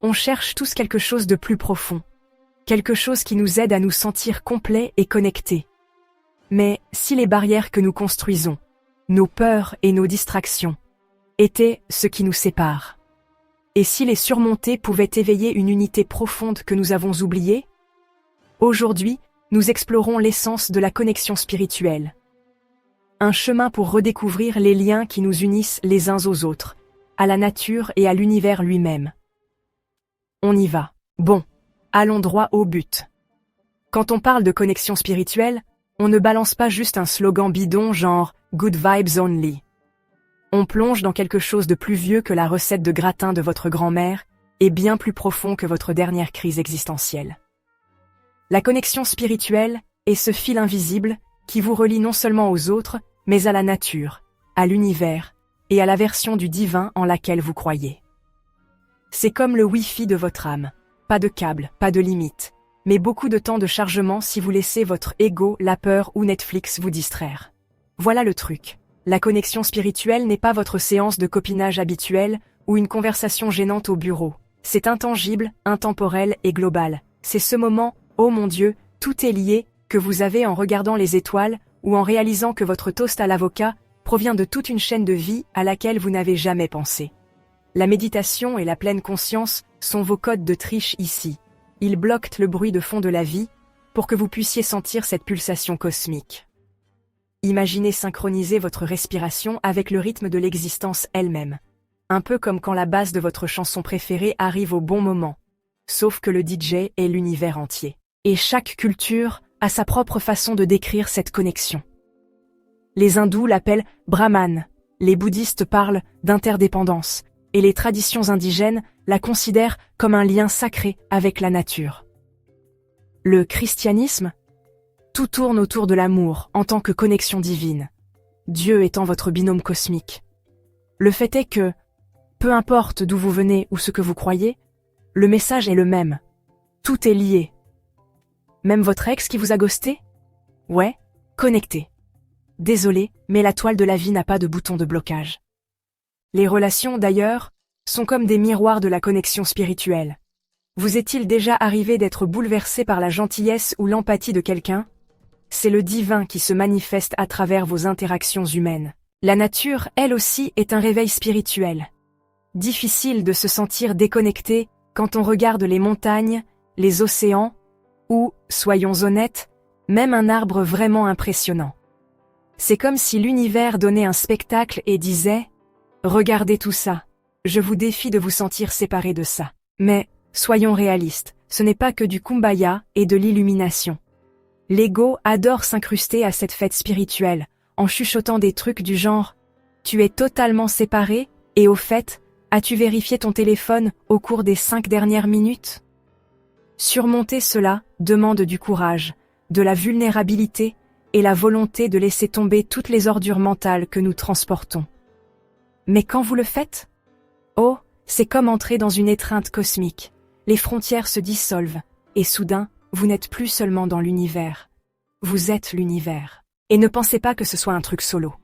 On cherche tous quelque chose de plus profond, quelque chose qui nous aide à nous sentir complets et connectés. Mais si les barrières que nous construisons, nos peurs et nos distractions, étaient ce qui nous sépare, et si les surmonter pouvaient éveiller une unité profonde que nous avons oubliée? Aujourd'hui, nous explorons l'essence de la connexion spirituelle. Un chemin pour redécouvrir les liens qui nous unissent les uns aux autres, à la nature et à l'univers lui-même. On y va. Bon, allons droit au but. Quand on parle de connexion spirituelle, on ne balance pas juste un slogan bidon genre « Good vibes only ». On plonge dans quelque chose de plus vieux que la recette de gratin de votre grand-mère et bien plus profond que votre dernière crise existentielle. La connexion spirituelle est ce fil invisible qui vous relie non seulement aux autres, mais à la nature, à l'univers et à la version du divin en laquelle vous croyez. C'est comme le Wi-Fi de votre âme, pas de câble, pas de limite, mais beaucoup de temps de chargement si vous laissez votre ego, la peur ou Netflix vous distraire. Voilà le truc. La connexion spirituelle n'est pas votre séance de copinage habituelle ou une conversation gênante au bureau. C'est intangible, intemporel et global. C'est ce moment, oh mon Dieu, tout est lié, que vous avez en regardant les étoiles ou en réalisant que votre toast à l'avocat provient de toute une chaîne de vie à laquelle vous n'avez jamais pensé. La méditation et la pleine conscience sont vos codes de triche ici. Ils bloquent le bruit de fond de la vie pour que vous puissiez sentir cette pulsation cosmique. Imaginez synchroniser votre respiration avec le rythme de l'existence elle-même. Un peu comme quand la base de votre chanson préférée arrive au bon moment. Sauf que le DJ est l'univers entier. Et chaque culture a sa propre façon de décrire cette connexion. Les hindous l'appellent Brahman, les bouddhistes parlent d'interdépendance, et les traditions indigènes la considèrent comme un lien sacré avec la nature. Le christianisme, tout tourne autour de l'amour en tant que connexion divine, Dieu étant votre binôme cosmique. Le fait est que, peu importe d'où vous venez ou ce que vous croyez, le message est le même. Tout est lié. Même votre ex qui vous a ghosté? Ouais, connecté. Désolé, mais la toile de la vie n'a pas de bouton de blocage. Les relations, d'ailleurs, sont comme des miroirs de la connexion spirituelle. Vous est-il déjà arrivé d'être bouleversé par la gentillesse ou l'empathie de quelqu'un? C'est le divin qui se manifeste à travers vos interactions humaines. La nature, elle aussi, est un réveil spirituel. Difficile de se sentir déconnecté quand on regarde les montagnes, les océans, ou, soyons honnêtes, même un arbre vraiment impressionnant. C'est comme si l'univers donnait un spectacle et disait « Regardez tout ça, je vous défie de vous sentir séparés de ça. » Mais, soyons réalistes, ce n'est pas que du kumbaya et de l'illumination. L'ego adore s'incruster à cette fête spirituelle, en chuchotant des trucs du genre « Tu es totalement séparé, et au fait, as-tu vérifié ton téléphone au cours des 5 dernières minutes ?» Surmonter cela demande du courage, de la vulnérabilité et la volonté de laisser tomber toutes les ordures mentales que nous transportons. Mais quand vous le faites? Oh, c'est comme entrer dans une étreinte cosmique. Les frontières se dissolvent, et soudain, vous n'êtes plus seulement dans l'univers. Vous êtes l'univers. Et ne pensez pas que ce soit un truc solo.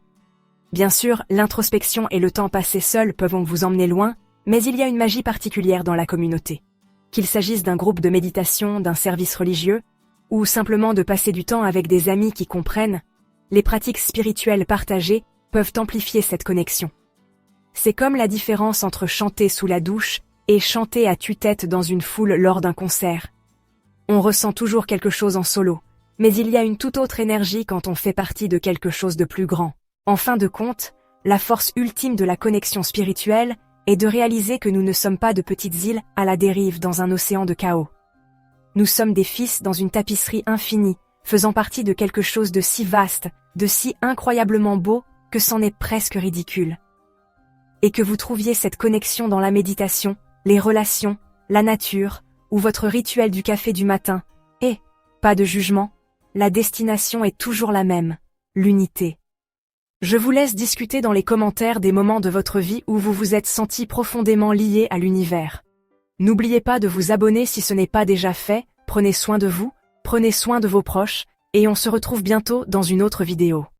Bien sûr, l'introspection et le temps passé seul peuvent vous emmener loin, mais il y a une magie particulière dans la communauté. Qu'il s'agisse d'un groupe de méditation, d'un service religieux, ou simplement de passer du temps avec des amis qui comprennent, les pratiques spirituelles partagées peuvent amplifier cette connexion. C'est comme la différence entre chanter sous la douche et chanter à tue-tête dans une foule lors d'un concert. On ressent toujours quelque chose en solo, mais il y a une toute autre énergie quand on fait partie de quelque chose de plus grand. En fin de compte, la force ultime de la connexion spirituelle est de réaliser que nous ne sommes pas de petites îles à la dérive dans un océan de chaos. Nous sommes des fils dans une tapisserie infinie, faisant partie de quelque chose de si vaste, de si incroyablement beau, que c'en est presque ridicule. Et que vous trouviez cette connexion dans la méditation, les relations, la nature, ou votre rituel du café du matin, et, pas de jugement, la destination est toujours la même, l'unité. Je vous laisse discuter dans les commentaires des moments de votre vie où vous vous êtes senti profondément lié à l'univers. N'oubliez pas de vous abonner si ce n'est pas déjà fait, prenez soin de vous, prenez soin de vos proches, et on se retrouve bientôt dans une autre vidéo.